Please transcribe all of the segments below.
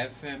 FM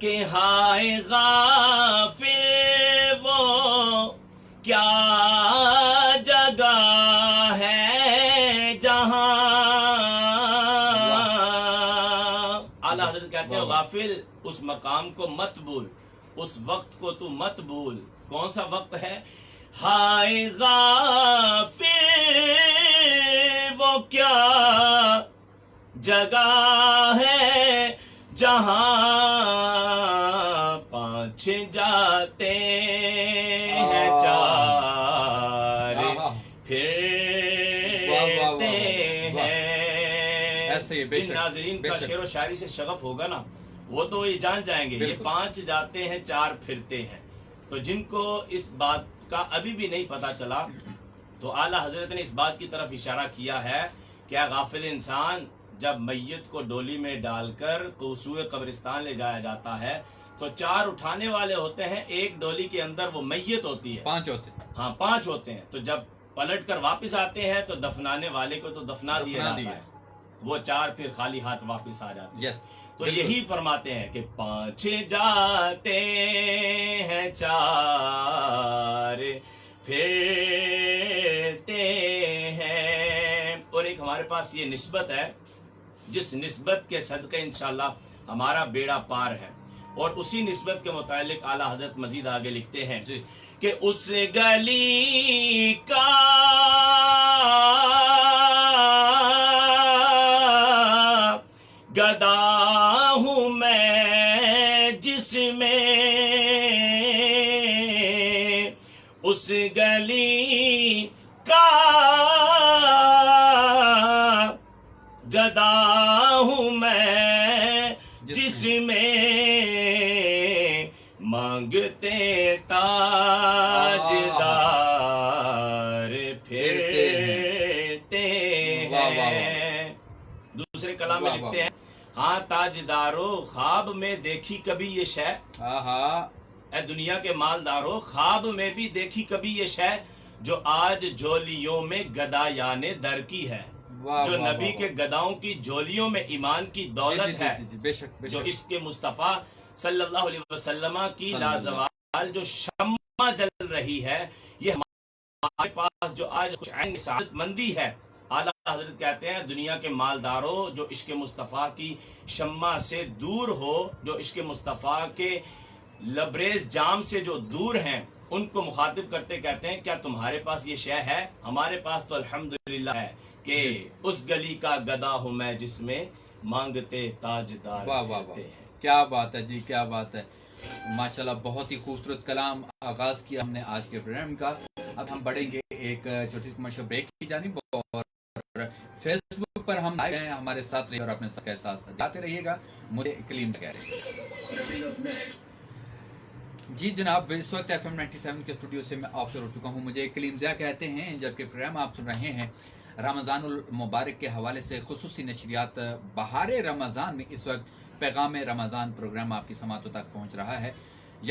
کہ ہائے غافل وہ کیا جگہ ہے جہاں. اعلیٰ حضرت کہتے ہیں غافل اس مقام کو مت بھول، اس وقت کو تو مت بھول. کون سا وقت ہے؟ ہائے غافل وہ کیا جگہ ہے جہاں پانچ جاتے ہیں چار پھرتے ہیں. جن ناظرین کا شعر و شاعری سے شغف ہوگا نا وہ تو یہ جان جائیں گے یہ پانچ جاتے ہیں چار پھرتے ہیں. تو جن کو اس بات کا ابھی بھی نہیں پتا چلا تو اعلیٰ حضرت نے اس بات کی طرف اشارہ کیا ہے کہ غافل انسان جب میت کو ڈولی میں ڈال کر کوسوئے قبرستان لے جایا جاتا ہے تو چار اٹھانے والے ہوتے ہیں، ایک ڈولی کے اندر وہ میت ہوتی ہے، پانچ ہوتے ہیں. ہاں 5 ہوتے ہیں. تو جب پلٹ کر واپس آتے ہیں تو دفنانے والے کو تو دفنا دیا جاتا ہے، وہ 4 پھر خالی ہاتھ واپس آ جاتے ہیں. تو یہی فرماتے ہیں کہ 5 جاتے ہیں چار پھرتے ہیں. اور ایک ہمارے پاس یہ نسبت ہے جس نسبت کے صدقے انشاءاللہ ہمارا بیڑا پار ہے. اور اسی نسبت کے متعلق اعلیٰ حضرت مزید آگے لکھتے ہیں کہ اس گلی کا گدا ہوں میں جس میں اس گلی کا گدا ہوں میں جس میں مانگتے تاجدار پھرتے ہیں. دوسرے کلام میں لکھتے ہیں ہاں تاجدارو خواب میں دیکھی کبھی یہ شے، اے دنیا کے مالدارو خواب میں بھی دیکھی کبھی یہ شے جو آج جھولیوں میں گدا یعنی در کی ہے. جو نبی کے گداؤں کی جھولیوں میں ایمان کی دولت ہے، جو اس کے مصطفیٰ صلی اللہ علیہ وسلم کی لازوال جو شمع جل رہی ہے، یہ ہمارے پاس جو آج خوش عین سعادت مندی ہے. اعلیٰ حضرت کہتے ہیں دنیا کے مالداروں جو عشق مصطفیٰ کی شمع سے دور ہو، جو عشق مصطفیٰ کے لبریز جام سے جو دور ہیں، ان کو مخاطب کرتے کہتے ہیں کیا تمہارے پاس یہ شے ہے؟ ہمارے پاس تو الحمدللہ ہے کہ اس گلی کا گدا ہوں میں جس میں مانگتے تاجدار پھرتے ہیں. کیا بات ہے جی، کیا بات ہے. ماشاءاللہ بہت ہی خوبصورت کلام آغاز کیا ہم نے آج کے پروگرام کا. اب ہم بڑھیں گے ایک چھوٹی سی کمرشل بریک کی جانب، اور فیس بک پر ہم لائیو ہیں، ہمارے ساتھ رہیے اور اپنے ساتھ کے ساتھ جاتے رہیے گا. مجھے کلیم کہہ رہے ہیں جی جناب. اس وقت FM 97 کے اسٹوڈیو سے میں آف شور ہو چکا ہوں. مجھے کلیم زیا کہتے ہیں، جبکہ پروگرام آپ سن رہے ہیں رمضان المبارک کے حوالے سے خصوصی نشریات بہار رمضان میں. اس وقت پیغام رمضان پروگرام آپ کی سماعتوں تک پہنچ رہا ہے،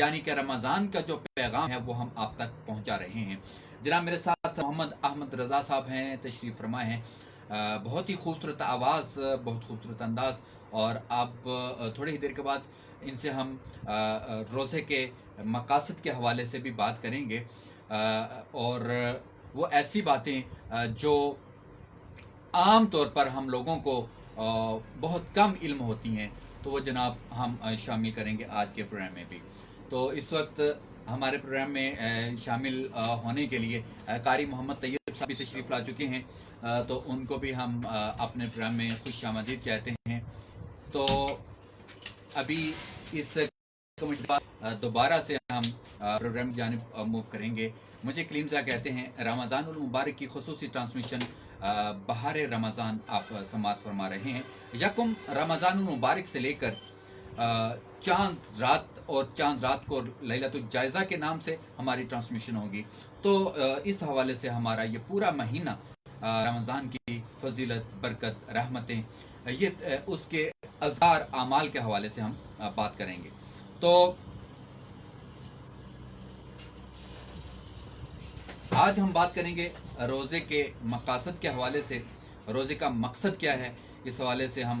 یعنی کہ رمضان کا جو پیغام ہے وہ ہم آپ تک پہنچا رہے ہیں. جناب میرے ساتھ محمد احمد رضا صاحب ہیں، تشریف فرما ہیں. بہت ہی خوبصورت آواز، بہت خوبصورت انداز. اور اب تھوڑی ہی دیر کے بعد ان سے ہم روزے کے مقاصد کے حوالے سے بھی بات کریں گے، اور وہ ایسی باتیں جو عام طور پر ہم لوگوں کو بہت کم علم ہوتی ہیں، تو وہ جناب ہم شامل کریں گے آج کے پروگرام میں بھی. تو اس وقت ہمارے پروگرام میں شامل ہونے کے لیے قاری محمد طیب صاحب بھی تشریف لا چکے ہیں، تو ان کو بھی ہم اپنے پروگرام میں خوش آمدید کہتے ہیں. تو ابھی اس دوبارہ سے ہم پروگرام کی جانب موو کریں گے. مجھے کلیمزا کہتے ہیں رمضان المبارک کی خصوصی ٹرانسمیشن بہار رمضان آپ سماعت فرما رہے ہیں. یکم رمضان المبارک سے لے کر چاند رات، اور چاند رات کو لیلۃ الجائزہ کے نام سے ہماری ٹرانسمیشن ہوگی. تو اس حوالے سے ہمارا یہ پورا مہینہ رمضان کی فضیلت، برکت، رحمتیں، یہ اس کے اذکار اعمال کے حوالے سے ہم بات کریں گے. تو آج ہم بات کریں گے روزے کے مقاصد کے حوالے سے. روزے کا مقصد کیا ہے، اس حوالے سے ہم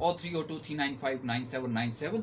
030239599797।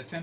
FM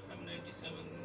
FM 97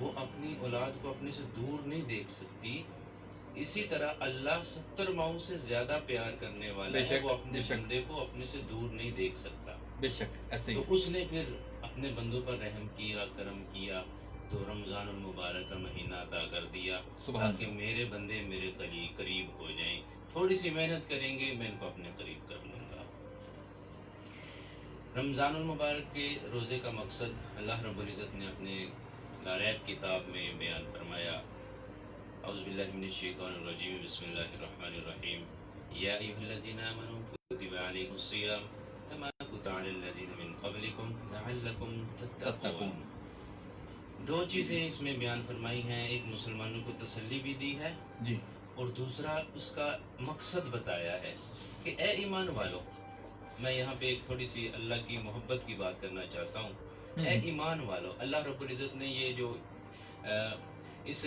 وہ اپنی اولاد کو اپنے سے دور نہیں دیکھ سکتی، اسی طرح اللہ 70 ماؤں سے زیادہ پیار کرنے والا بے ہے، شک، وہ اپنے بے شک، بندے کو اپنے سے دور نہیں دیکھ سکتا۔ بے شک ایسے تو ہی اس نے پھر اپنے بندوں پر رحم کیا، کرم کیا، تو رمضان المبارک کا مہینہ عطا کر دیا سبحان تاکہ اللہ۔ میرے بندے میرے قریب ہو جائیں، تھوڑی سی محنت کریں گے میں ان کو اپنے قریب کر لوں گا۔ رمضان المبارک کے روزے کا مقصد اللہ رب العزت نے اپنے لارب کتاب میں بیان فرمایا۔ اعوذ باللہ من الشیطان الرجیم، بسم اللہ الرحمن الرحیم، یا ایھا الذین آمنوا کتب علیکم الصیام کما کتب علی الذین من قبلکم لعلکم تتقون۔ دو چیزیں اس میں بیان فرمائی ہیں، ایک مسلمانوں کو تسلی بھی دی ہے جی اور دوسرا اس کا مقصد بتایا ہے کہ اے ایمان والو، میں یہاں پہ ایک تھوڑی سی اللہ کی محبت کی بات کرنا چاہتا ہوں۔ اے ایمان والو، اللہ رب العزت نے یہ جو اس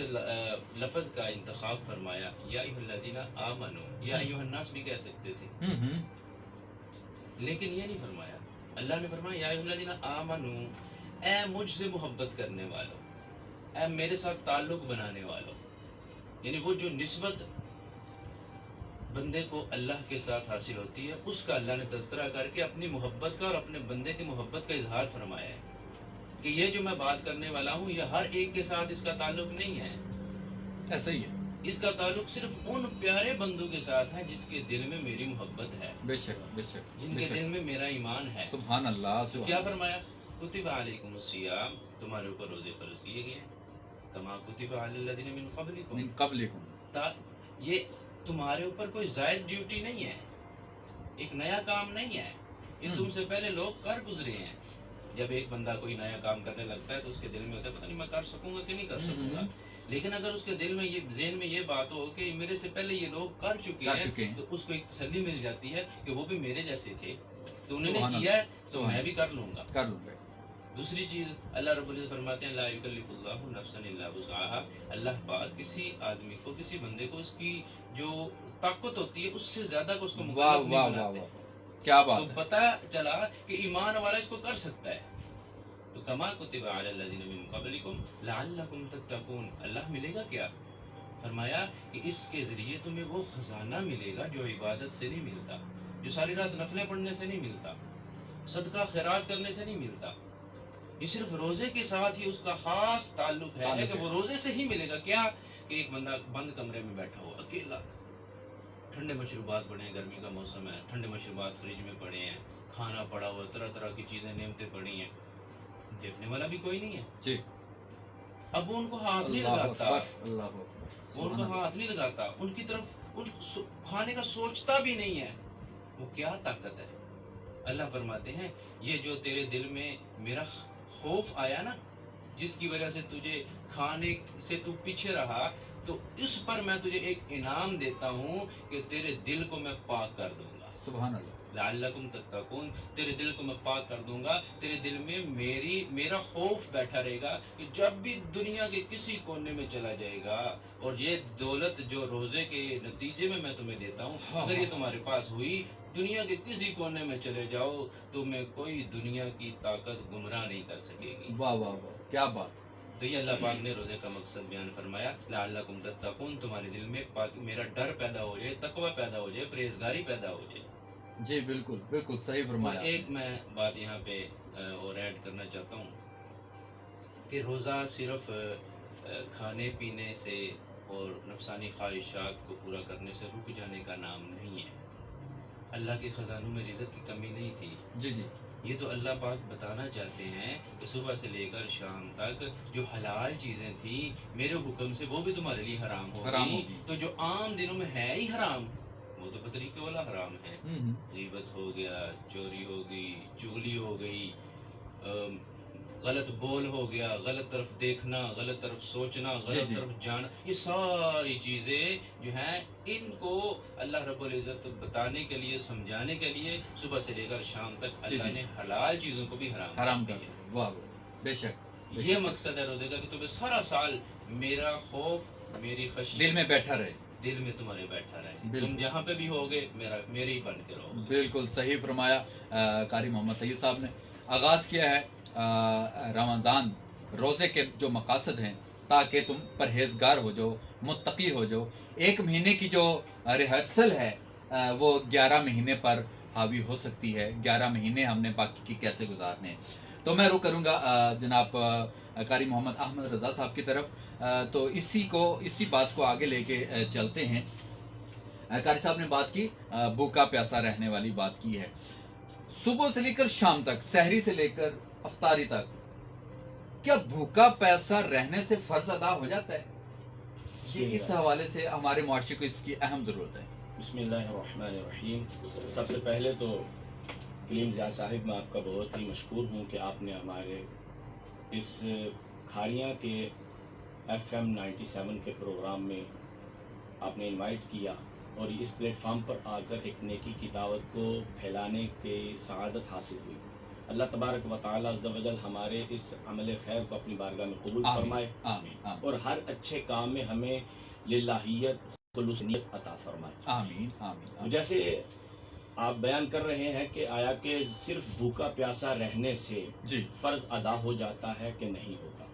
لفظ کا انتخاب فرمایا، یا ایھا الذین آمنو، یا ایھا الناس بھی کہہ سکتے تھے، لیکن یہ نہیں فرمایا۔ اللہ نے فرمایا یا ایھا الذین آمنو، اے مجھ سے محبت کرنے والو، اے میرے ساتھ تعلق بنانے والو، یعنی وہ جو نسبت بندے کو اللہ کے ساتھ حاصل ہوتی ہے اس کا اللہ نے تذکرہ کر کے اپنی محبت کا اور اپنے بندے کی محبت کا اظہار فرمایا ہے کہ یہ جو میں بات کرنے والا ہوں یہ ہر ایک کے ساتھ اس کا تعلق نہیں ہے، ایسے ہی ہے، اس کا تعلق صرف ان پیارے بندوں کے ساتھ ہے جس کے دل میں میری محبت ہے، بے شک بے شک جن بے کے شک، دل میں میرا ایمان ہے۔ سبحان اللہ تو سبحان کیا اللہ۔ فرمایا؟ کتب علیکم الصیام، تمہارے اوپر روزے فرض کیے گئے ہیں، کما کتب علی الذین من قبلکم، من قبلکم، یہ تمہارے اوپر کوئی زائد ڈیوٹی نہیں ہے، ایک نیا کام نہیں ہے، یہ تم سے پہلے لوگ کر گزرے ہیں۔ جب ایک بندہ کوئی نیا کام کرنے لگتا ہے تو اس کے دل میں ہوتا ہے پتہ نہیں میں کر سکوں گا کہ نہیں کر سکوں گا، لیکن اگر اس کے دل میں یہ ذہن میں یہ بات ہو کہ میرے سے پہلے یہ لوگ کر چکے ہیں تو اس کو ایک تسلی مل جاتی ہے کہ وہ بھی میرے جیسے تھے تو انہوں نے کیا ہے تو میں بھی کر لوں گا۔ کر لوں گا۔ دوسری چیز اللہ رب العزت فرماتے ہیں لا یکلف اللہ نفسا الا وسعها، اللہ پاک کسی آدمی کو کسی بندے کو اس کی جو طاقت ہوتی ہے اس سے زیادہ کو اس کو واہ مکلف واہ نہیں واہ بناتے۔ واہ، کیا تو بات ہے۔ پتہ چلا کہ ایمان والا اس کو کر سکتا ہے۔ تو کما کتب علی الذین من قبلکم لعلکم تتقون، اللہ ملے گا کیا؟ فرمایا کہ اس کے ذریعے تمہیں وہ خزانہ ملے گا جو عبادت سے نہیں ملتا، جو ساری رات نفلیں پڑھنے سے نہیں ملتا، صدقہ خیرات کرنے سے نہیں ملتا، یہ صرف روزے کے ساتھ ہی اس کا خاص تعلق ہے کہ وہ روزے سے ہی ملے گا۔ کیا کہ ایک بندہ بند کمرے میں بیٹھا ہو اکیلا، ٹھنڈے مشروبات پڑے ہیں، گرمی کا موسم ہے، ٹھنڈے مشروبات فریج میں پڑے ہیں، کھانا پڑا ہوا، طرح طرح کی چیزیں نعمتیں پڑی ہیں، دیکھنے والا بھی کوئی نہیں ہے، جی اب وہ ان کو ہاتھ نہیں اللہ لگاتا، اکبر اللہ اکبر، وہ ان کو ہاتھ نہیں لگاتا، ان کی طرف ان کھانے کا سوچتا بھی نہیں ہے، وہ کیا طاقت ہے؟ اللہ فرماتے ہیں یہ جو تیرے دل میں میرا خوف آیا نا، جس کی وجہ سے تجھے کھانے سے تو پیچھے رہا، تو اس پر میں تجھے ایک انعام دیتا ہوں کہ تیرے دل کو میں پاک کر دوں گا، سبحان اللہ، لعلکم تتقون، تیرے دل کو میں پاک کر دوں گا، تیرے دل میں میرا خوف بیٹھا رہے گا کہ جب بھی دنیا کے کسی کونے میں چلا جائے گا، اور یہ دولت جو روزے کے نتیجے میں میں تمہیں دیتا ہوں اگر یہ تمہارے پاس ہوئی، دنیا کے کسی کونے میں چلے جاؤ تو میں کوئی دنیا کی طاقت گمراہ نہیں کر سکے گی۔ واہ واہ واہ، کیا بات۔ تو یہ اللہ پاک نے روزے کا مقصد بیان فرمایا، لعلکم تتقون، تمہارے دل میں میرا ڈر پیدا ہو جائے، تقوی پیدا ہو جائے، پرہیزگاری پیدا ہو جائے۔ جی بالکل بالکل صحیح فرمایا۔ اور ایک میں بات یہاں پہ اور ایڈ کرنا چاہتا ہوں کہ روزہ صرف کھانے پینے سے اور نفسانی خواہشات کو پورا کرنے سے رک جانے کا نام نہیں ہے۔ اللہ کے خزانوں میں رزق کی کمی نہیں تھی، جی جی، یہ تو اللہ پاک بتانا چاہتے ہیں کہ صبح سے لے کر شام تک جو حلال چیزیں تھیں میرے حکم سے وہ بھی تمہارے لیے حرام ہوگی، تو جو عام دنوں میں ہے ہی حرام وہ تو بطریقے والا حرام ہے۔ غیبت ہو گیا، چوری ہو گئی، چغلی ہو گئی، غلط بول ہو گیا، غلط طرف دیکھنا، غلط طرف سوچنا، غلط طرف جانا، یہ ساری چیزیں جو ہیں ان کو اللہ رب العزت بتانے کے لیے، سمجھانے کے لیے صبح سے لے کر شام تک اللہ نے حلال چیزوں کو بھی حرام کر دیا۔ واہ واہ، بے شک، یہ مقصد ہے روزے کا کہ تمہیں سارا سال میرا خوف، میری خشیت دل میں بیٹھا رہے، دل میں تمہارے بیٹھا رہے، تم جہاں پہ بھی ہوگے میرے ہی بن کے رہو۔ بالکل صحیح فرمایا۔ قاری محمد طیب صاحب نے آغاز کیا ہے رمضان روزے کے جو مقاصد ہیں تاکہ تم پرہیزگار ہو جاؤ، متقی ہو جاؤ. ایک مہینے کی جو ریہرسل ہے وہ 11 مہینے پر حاوی ہو سکتی ہے. 11 مہینے ہم نے باقی کی کیسے گزارنے ہیں. تو میں رخ کروں گا جناب قاری محمد احمد رضا صاحب کی طرف. تو اسی بات کو آگے لے کے چلتے ہیں. قاری صاحب نے بات کی بھوکا پیاسا رہنے والی بات کی ہے. صبح سے لے کر شام تک، سحری سے لے کر افطاری تک، کیا بھوکا پیاسا رہنے سے فرض ادا ہو جاتا ہے؟ یہ اس حوالے سے ہمارے معاشرے کو اس کی اہم ضرورت ہے. بسم اللہ الرحمن الرحیم. سب سے پہلے تو کلیم ضیاء صاحب میں آپ کا بہت ہی مشکور ہوں کہ آپ نے ہمارے اس کھاریاں کے FM 97 کے پروگرام میں آپ نے انوائٹ کیا اور اس پلیٹ فارم پر آ کر ایک نیکی کی دعوت کو پھیلانے کی سعادت حاصل ہوئی. اللہ تبارک و تعالی عز و جل ہمارے اس عمل خیر کو اپنی بارگاہ میں قبول فرمائے آمین آمین اور ہر اچھے کام میں ہمیں للہیت خلوصیت عطا فرمائے. آمین آمین تو جیسے آپ بیان کر رہے ہیں کہ آیا کہ صرف بھوکا پیاسا رہنے سے جی فرض ادا ہو جاتا ہے کہ نہیں ہوتا.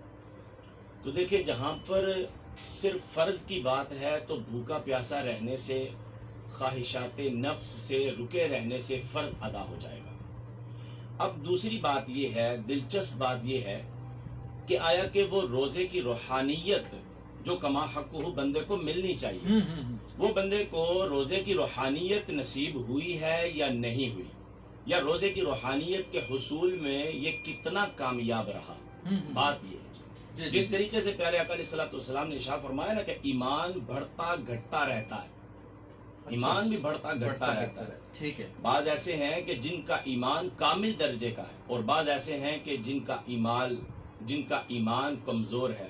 تو دیکھیں جہاں پر صرف فرض کی بات ہے تو بھوکا پیاسا رہنے سے، خواہشات نفس سے رکے رہنے سے فرض ادا ہو جائے گا. اب دوسری بات یہ ہے، دلچسپ بات یہ ہے کہ آیا کہ وہ روزے کی روحانیت جو کما حق ہو بندے کو ملنی چاہیے، وہ بندے کو روزے کی روحانیت نصیب ہوئی ہے یا نہیں ہوئی، یا روزے کی روحانیت کے حصول میں یہ کتنا کامیاب رہا. بات یہ جس طریقے سے پیارے آقا علیہ الصلوۃ والسلام نے ارشاد فرمایا نا کہ ایمان بڑھتا گھٹتا رہتا ہے، ایمان بھی بڑھتا گھٹتا رہتا ہے. ٹھیک ہے. بعض ایسے ہیں کہ جن کا ایمان کامل درجے کا ہے اور بعض ایسے ہیں کہ جن کا ایمان کمزور ہے.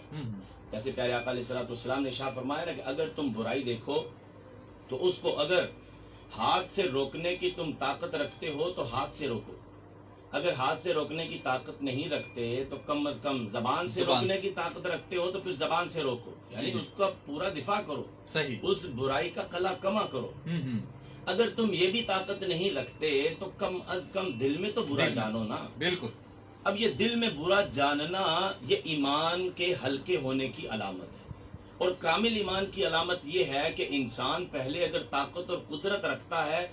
جیسے پیارے آقا علیہ الصلوۃ والسلام نے ارشاد فرمایا نا کہ اگر تم برائی دیکھو تو اس کو اگر ہاتھ سے روکنے کی تم طاقت رکھتے ہو تو ہاتھ سے روکو، اگر ہاتھ سے روکنے کی طاقت نہیں رکھتے تو کم از کم زبان سے روکنے کی طاقت رکھتے ہو تو پھر زبان سے روکو، یعنی اس کا پورا دفاع کرو، صحیح، اس برائی کا قلع کما کرو. اگر تم یہ بھی طاقت نہیں رکھتے تو کم از کم دل میں تو برا جانو نا. بالکل. اب یہ دل میں برا جاننا یہ ایمان کے ہلکے ہونے کی علامت ہے، اور کامل ایمان کی علامت یہ ہے کہ انسان پہلے اگر طاقت اور قدرت رکھتا ہے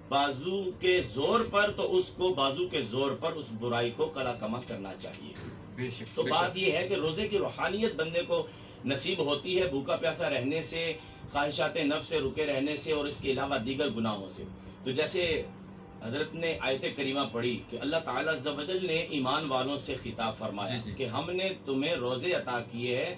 بازو کے زور پر تو اس کو بازو کے زور پر اس برائی کو قلع کما کرنا چاہیے. بے شک. تو بات یہ ہے کہ روزے کی روحانیت بندے کو نصیب ہوتی ہے بھوکا پیاسا رہنے سے، خواہشات نفس سے رکے رہنے سے اور اس کے علاوہ دیگر گناہوں سے. تو جیسے حضرت نے آیت کریمہ پڑھی کہ اللہ تعالیٰ عز و جل نے ایمان والوں سے خطاب فرمایا کہ ہم نے تمہیں روزے عطا کیے ہیں.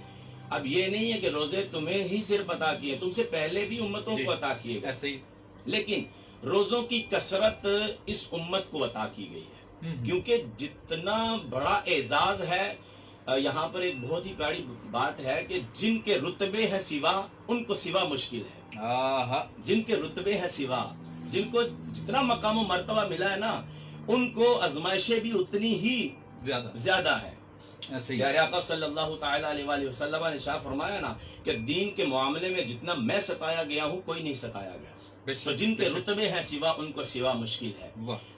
اب یہ نہیں ہے کہ روزے تمہیں ہی صرف عطا کیے، تم سے پہلے بھی امتوں کو عطا کیے گئے، ایسے ہی، لیکن روزوں کی کثرت اس امت کو عطا کی گئی ہے کیونکہ جتنا بڑا اعزاز ہے. یہاں پر ایک بہت ہی پیاری بات ہے کہ جن کے رتبے ہیں سوا ان کو سوا مشکل ہے. جن کے رتبے ہیں سوا، جن کو جتنا مقام و مرتبہ ملا ہے نا ان کو آزمائشیں بھی اتنی ہی زیادہ ہے. پیارے آقا صلی اللہ تعالی علیہ وآلہ وسلم نے ارشاد فرمایا نا کہ دین کے معاملے میں جتنا میں ستایا گیا ہوں کوئی نہیں ستایا گیا. تو جن کے رتبے ہیں سوا ان کو سوا مشکل ہے.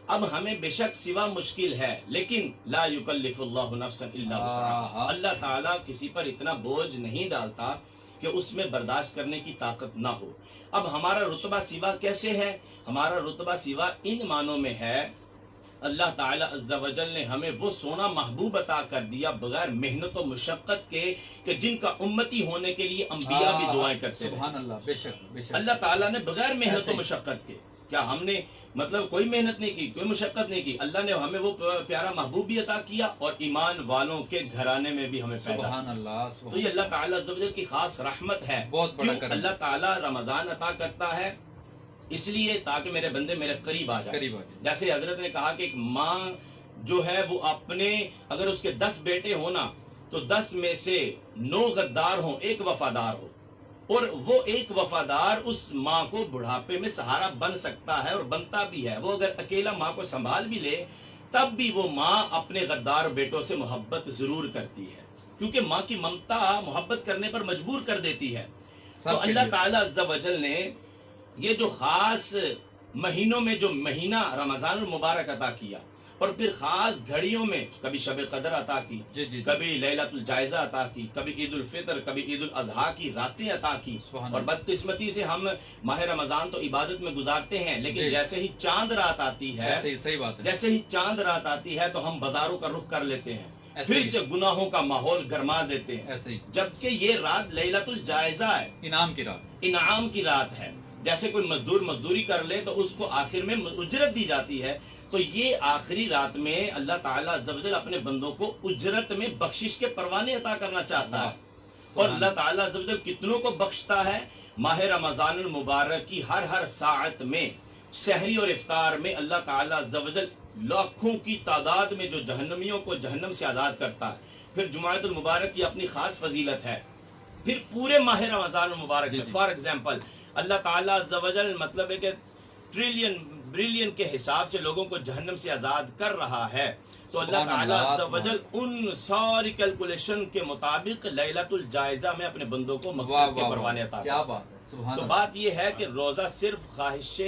اب ہمیں بے شک سوا مشکل ہے، لیکن لا یکلف اللہ نفسا الا وسعہا، اللہ تعالیٰ کسی پر اتنا بوجھ نہیں ڈالتا کہ اس میں برداشت کرنے کی طاقت نہ ہو. اب ہمارا رتبہ سوا کیسے ہے؟ ہمارا رتبہ سوا ان معنوں میں ہے اللہ تعالیٰ عز و جل نے ہمیں وہ سونا محبوب عطا کر دیا بغیر محنت و مشقت کے کہ جن کا امتی ہونے کے لیے انبیاء بھی دعائیں کرتے رہے. سبحان اللہ. بے شک بے شک. اللہ تعالیٰ نے بغیر محنت و مشقت کے، کیا ہم نے مطلب کوئی محنت نہیں کی، کوئی مشقت نہیں کی، اللہ نے ہمیں وہ پیارا محبوب بھی عطا کیا اور ایمان والوں کے گھرانے میں بھی ہمیں پیدا. سبحان اللہ. تو یہ اللہ تعالیٰ عز و جل کی خاص رحمت ہے. بہت بڑا کرم. اللہ تعالیٰ رمضان عطا کرتا ہے اس لیے تاکہ میرے بندے میرے قریب آ جائے. جیسے حضرت نے کہا کہ ایک ماں جو ہے وہ اپنے اگر اس کے 10 بیٹے ہونا تو 10 میں سے 9 غدار ہوں، ایک وفادار ہو، اور وہ ایک وفادار اس ماں کو بڑھاپے میں سہارا بن سکتا ہے اور بنتا بھی ہے. وہ اگر اکیلا ماں کو سنبھال بھی لے تب بھی وہ ماں اپنے غدار بیٹوں سے محبت ضرور کرتی ہے کیونکہ ماں کی ممتا محبت کرنے پر مجبور کر دیتی ہے. تو اللہ تعالیٰ عز و جل نے یہ جو خاص مہینوں میں جو مہینہ رمضان المبارک عطا کیا اور پھر خاص گھڑیوں میں کبھی شب قدر عطا کی، جی جی کبھی لیلۃ الجائزہ عطا کی، کبھی عید الفطر، کبھی عید الاضحیٰ کی راتیں عطا کی. سبحان اور اللہ. بدقسمتی سے ہم ماہ رمضان تو عبادت میں گزارتے ہیں، لیکن جی. جیسے ہی چاند رات آتی ہے، صحیح بات ہے. جیسے ہی چاند رات آتی ہے تو ہم بازاروں کا رخ کر لیتے ہیں، ایسے پھر ہی. سے گناہوں کا ماحول گرما دیتے ہیں. ایسے ہی جبکہ یہ رات لیلۃ الجائزہ ہے، انعام کی رات. انعام کی رات ہے. جیسے کوئی مزدور مزدوری کر لے تو اس کو آخر میں اجرت دی جاتی ہے، تو یہ آخری رات میں اللہ تعالیٰ عز و جل اپنے بندوں کو اجرت میں بخشش کے پروانے عطا کرنا چاہتا ہے. اور اللہ تعالیٰ عز و جل کتنوں کو بخشتا ہے. ماہ رمضان المبارک کی ہر ساعت میں، سحری اور افطار میں اللہ تعالیٰ عز و جل لاکھوں کی تعداد میں جو جہنمیوں کو جہنم سے آزاد کرتا ہے. پھر جمعۃ المبارک کی اپنی خاص فضیلت ہے. پھر پورے ماہ رمضان المبارک میں فار ایگزامپل اللہ تعالیٰ عز و جل مطلب ہے کہ بریلین کے حساب سے لوگوں کو جہنم سے آزاد کر رہا ہے. تو اللہ تعالیٰ عز و جل ان ساری کیلکولیشن کے مطابق لیلۃ الجائزہ میں اپنے بندوں کو مغفرت کے پروانے عطا کیا بات ہے. تو بات یہ ہے کہ روزہ صرف خواہش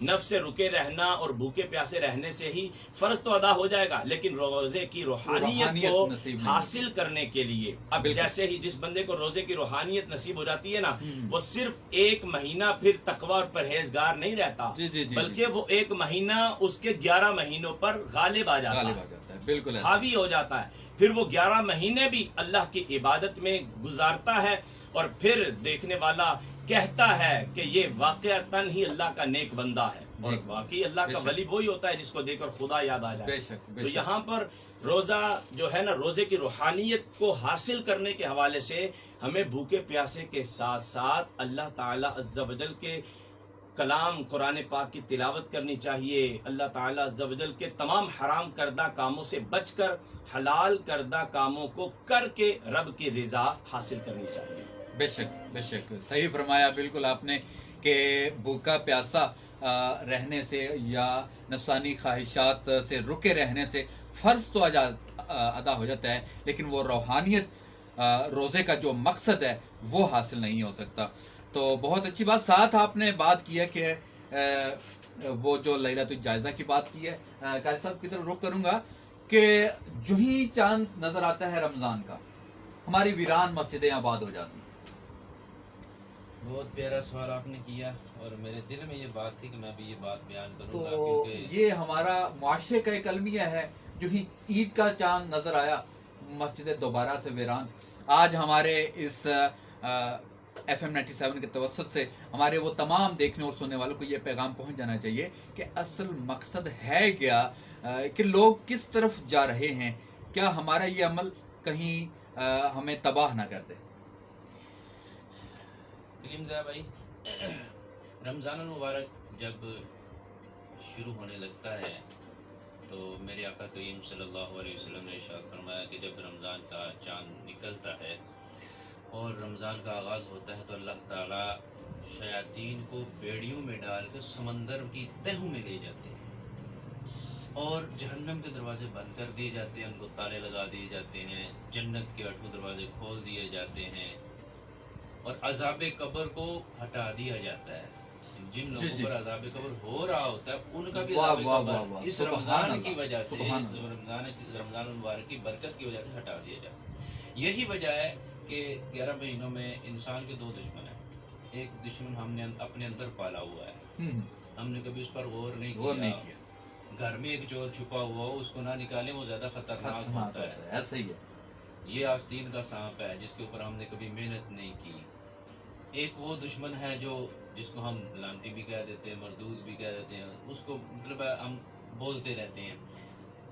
نفس سے رکے رہنا اور بھوکے پیاسے رہنے سے ہی فرض تو ادا ہو جائے گا، لیکن روزے کی روحانیت کو حاصل کرنے کے لیے اب جیسے ہی جس بندے کو روزے کی روحانیت نصیب ہو جاتی ہے نا، وہ صرف ایک مہینہ پھر تقوی اور پرہیزگار نہیں رہتا، بلکہ وہ ایک مہینہ اس کے 11 مہینوں پر غالب آ جاتا ہے، بالکل حاوی ہو جاتا ہے. پھر وہ 11 مہینے بھی اللہ کی عبادت میں گزارتا ہے، اور پھر دیکھنے والا کہتا ہے کہ یہ واقعتاً ہی اللہ کا نیک بندہ ہے. اور واقعی اللہ کا ولی وہی ہوتا ہے جس کو دیکھ کر خدا یاد آ جائے. تو یہاں پر روزہ جو ہے نا، روزے کی روحانیت کو حاصل کرنے کے حوالے سے ہمیں بھوکے پیاسے کے ساتھ ساتھ اللہ تعالیٰ عز و جل کے کلام قرآن پاک کی تلاوت کرنی چاہیے. اللہ تعالیٰ عز و جل کے تمام حرام کردہ کاموں سے بچ کر حلال کردہ کاموں کو کر کے رب کی رضا حاصل کرنی چاہیے. بے شک صحیح فرمایا بالکل آپ نے کہ بھوکا پیاسا رہنے سے یا نفسانی خواہشات سے رکے رہنے سے فرض تو ادا ہو جاتا ہے، لیکن وہ روحانیت روزے کا جو مقصد ہے وہ حاصل نہیں ہو سکتا. تو بہت اچھی بات. ساتھ آپ نے بات کی ہے کہ وہ جو لیلۃ الجائزہ کی بات کی ہے، قاری صاحب کی طرف رخ کروں گا کہ جو ہی چاند نظر آتا ہے رمضان کا، ہماری ویران مسجدیں آباد ہو جاتی ہیں. بہت پیارا سوال آپ نے کیا، اور میرے دل میں یہ بات تھی کہ میں بھی یہ بات بیان کروں گا، تو کیونکہ یہ ہمارا معاشرے کا ایک المیہ ہے. جو ہی عید کا چاند نظر آیا، مسجدیں دوبارہ سے ویران. آج ہمارے اس FM 97 کے توسط سے ہمارے وہ تمام دیکھنے اور سننے والوں کو یہ پیغام پہنچ جانا چاہیے کہ اصل مقصد ہے کیا، کہ لوگ کس طرف جا رہے ہیں. کیا ہمارا یہ عمل کہیں ہمیں تباہ نہ کر دے. کلیم زیا بھائی، رمضان المبارک جب شروع ہونے لگتا ہے تو میرے آقا کریم صلی اللہ علیہ وسلم نے ارشاد فرمایا کہ جب رمضان کا چاند نکلتا ہے اور رمضان کا آغاز ہوتا ہے تو اللہ تعالیٰ شیاطین کو بیڑیوں میں ڈال کر سمندر کی تہوں میں لے جاتے ہیں، اور جہنم کے دروازے بند کر دیے جاتے ہیں، ان کو تالے لگا دیے جاتے ہیں، جنت کے 8 دروازے کھول دیے جاتے ہیں، اور عذاب قبر کو ہٹا دیا جاتا ہے. جن لوگوں پر عذاب قبر ہو رہا ہوتا ہے ان کا بھی عذاب قبر اس رمضان کی وجہ سے، اس رمضان المبارک کی برکت کی وجہ سے ہٹا دیا جاتا ہے. یہی وجہ ہے کہ 11 مہینوں میں انسان کے 2 دشمن ہیں. ایک دشمن ہم نے اپنے اندر پالا ہوا ہے، ہم نے کبھی اس پر غور نہیں کیا. گھر میں ایک چور چھپا ہوا ہو، اس کو نہ نکالیں، وہ زیادہ خطرناک ہوتا ہے. ایسا ہی ہے. یہ آستین کا سانپ ہے جس کے اوپر ہم نے کبھی محنت نہیں کی. ایک وہ دشمن ہے جس کو ہم لانتی بھی کہہ دیتے ہیں، مردود بھی کہہ دیتے ہیں، اس کو مطلب ہم بولتے رہتے ہیں،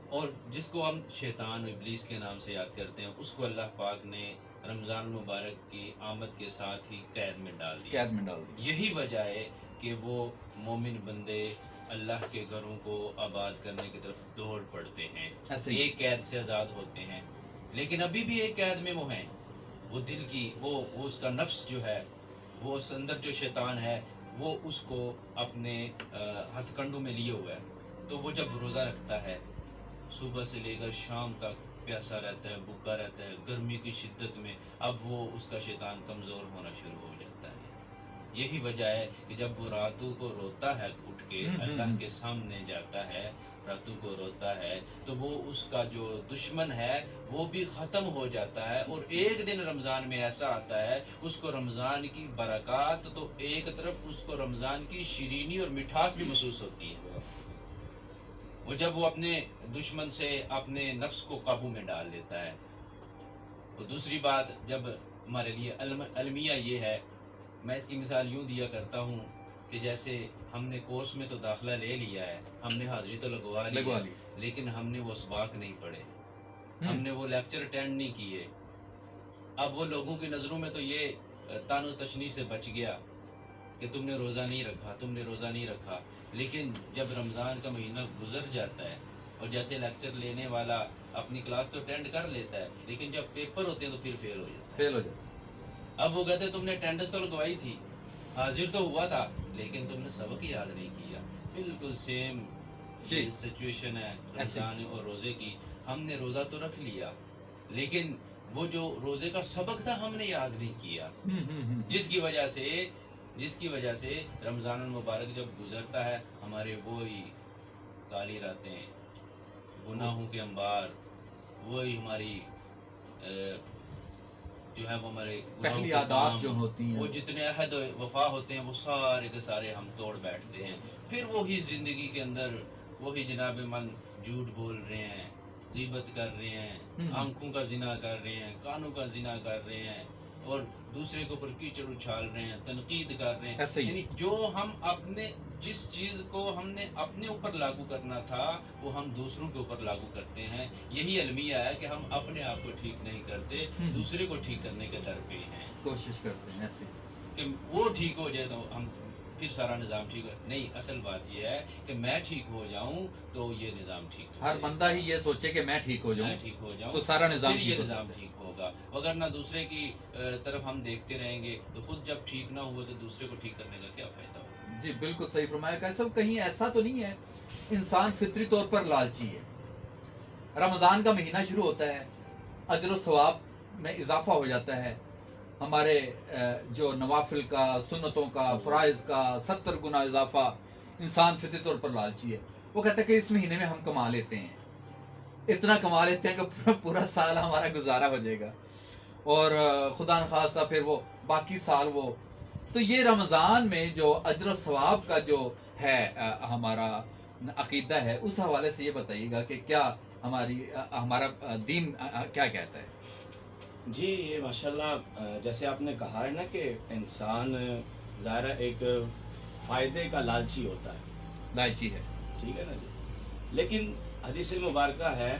اور جس کو ہم شیطان و ابلیس کے نام سے یاد کرتے ہیں، اس کو اللہ پاک نے رمضان المبارک کی آمد کے ساتھ ہی قید میں ڈال دیا. یہی وجہ ہے کہ وہ مومن بندے اللہ کے گھروں کو آباد کرنے کی طرف دوڑ پڑتے ہیں، ایک قید سے آزاد ہوتے ہیں. لیکن ابھی بھی ایک قید میں وہ ہیں، وہ دل کی وہ اس کا نفس جو ہے، وہ اس اندر جو شیطان ہے، وہ اس کو اپنے ہتھ کنڈوں میں لیے ہوا ہے. تو وہ جب روزہ رکھتا ہے، صبح سے لے کر شام تک پیاسا رہتا ہے، بھوکا رہتا ہے، گرمی کی شدت میں اب وہ اس کا شیطان کمزور ہونا شروع ہو جاتا ہے. یہی وجہ ہے کہ جب وہ راتوں کو روتا ہے، اٹھ کے اللہ کے سامنے جاتا ہے راتوں کو روتا ہے تو وہ اس کا جو دشمن ہے وہ بھی ختم ہو جاتا ہے، اور ایک دن رمضان میں ایسا آتا ہے اس کو رمضان کی برکات تو ایک طرف اس کو رمضان کی شیرینی اور مٹھاس بھی محسوس ہوتی ہے، وہ جب وہ اپنے دشمن سے اپنے نفس کو قابو میں ڈال لیتا ہے۔ اور دوسری بات، جب ہمارے لیے المیہ یہ ہے، میں اس کی مثال یوں دیا کرتا ہوں کہ جیسے ہم نے کورس میں تو داخلہ لے لیا ہے، ہم نے حاضری تو لگوا لی، لیکن ہم نے وہ اسباق نہیں پڑھے، ہم نے وہ لیکچر اٹینڈ نہیں کیے۔ اب وہ لوگوں کی نظروں میں تو یہ طعن و تشنیع سے بچ گیا کہ تم نے روزہ نہیں رکھا، تم نے روزہ نہیں رکھا، لیکن جب رمضان کا مہینہ گزر جاتا ہے اور جیسے لیکچر لینے والا اپنی کلاس تو اٹینڈ کر لیتا ہے، لیکن جب پیپر ہوتے ہیں تو پھر فیل ہو جاتا ہے۔ اب وہ کہتے تم نے اٹینڈنس تو لگوائی تھی، حاضر تو ہوا تھا، لیکن تم نے سبق یاد نہیں کیا۔ بالکل سیم سچویشن ہے رمضان اور روزے کی۔ ہم نے روزہ تو رکھ لیا، لیکن وہ جو روزے کا سبق تھا ہم نے یاد نہیں کیا، جس کی وجہ سے رمضان المبارک جب گزرتا ہے ہمارے وہی کالی راتیں، گناہوں کے انبار، وہی ہماری جو ہے وہ ہمارے پہلی عادات جو ہوتی ہیں، وہ جتنے عہد وفا ہوتے ہیں وہ سارے کے سارے ہم توڑ بیٹھتے ہیں۔ پھر وہی زندگی کے اندر وہی جناب من جھوٹ بول رہے ہیں، غیبت کر رہے ہیں، آنکھوں کا زنا کر رہے ہیں، کانوں کا زنا کر رہے ہیں، اور دوسرے کے اوپر کیچڑ اچھال رہے ہیں، تنقید کر رہے ہیں۔ یعنی جو ہم اپنے جس چیز کو ہم نے اپنے اوپر لاگو کرنا تھا وہ ہم دوسروں کے اوپر لاگو کرتے ہیں۔ یہی المیہ ہے کہ ہم اپنے آپ کو ٹھیک نہیں کرتے، دوسرے کو ٹھیک کرنے کے در پہ ہیں، کوشش کرتے ہیں ایسے کہ وہ ٹھیک ہو جائے تو ہم پھر سارا نظام ٹھیک ہو۔ نہیں، اصل بات یہ ہے کہ میں ٹھیک ہو جاؤں تو یہ نظام ٹھیک ہو، ہر بندہ ہی یہ سوچے کہ میں ٹھیک ہو جاؤں تو سارا نظام یہ نظام ٹھیک ہوگا، اگر نہ دوسرے کی طرف ہم دیکھتے رہیں گے تو خود جب ٹھیک نہ ہوئے تو دوسرے کو ٹھیک کرنے کا کیا فائدہ ہوگا؟ جی بالکل صحیح فرمایا کہ صاحب، کہیں ایسا تو نہیں ہے انسان فطری طور پر لالچی ہے؟ رمضان کا مہینہ شروع ہوتا ہے، اجر و ثواب میں اضافہ ہو جاتا ہے، ہمارے جو نوافل کا، سنتوں کا، فرائض کا 70 گنا اضافہ، انسان فطری طور پر لالچی ہے۔ وہ کہتا ہے کہ اس مہینے میں ہم کما لیتے ہیں، اتنا کما لیتے ہیں کہ پورا سال ہمارا گزارا ہو جائے گا، اور خدا نخواستہ پھر وہ باقی سال وہ تو یہ رمضان میں جو اجر و ثواب کا جو ہے ہمارا عقیدہ ہے، اس حوالے سے یہ بتائیے گا کہ کیا ہمارا دین کیا کہتا ہے؟ جی، یہ ماشاءاللہ جیسے آپ نے کہا ہے نا کہ انسان ظاہر ایک فائدے کا لالچی ہوتا ہے، لالچی ہے، ٹھیک ہے نا جی، لیکن حدیث مبارکہ ہے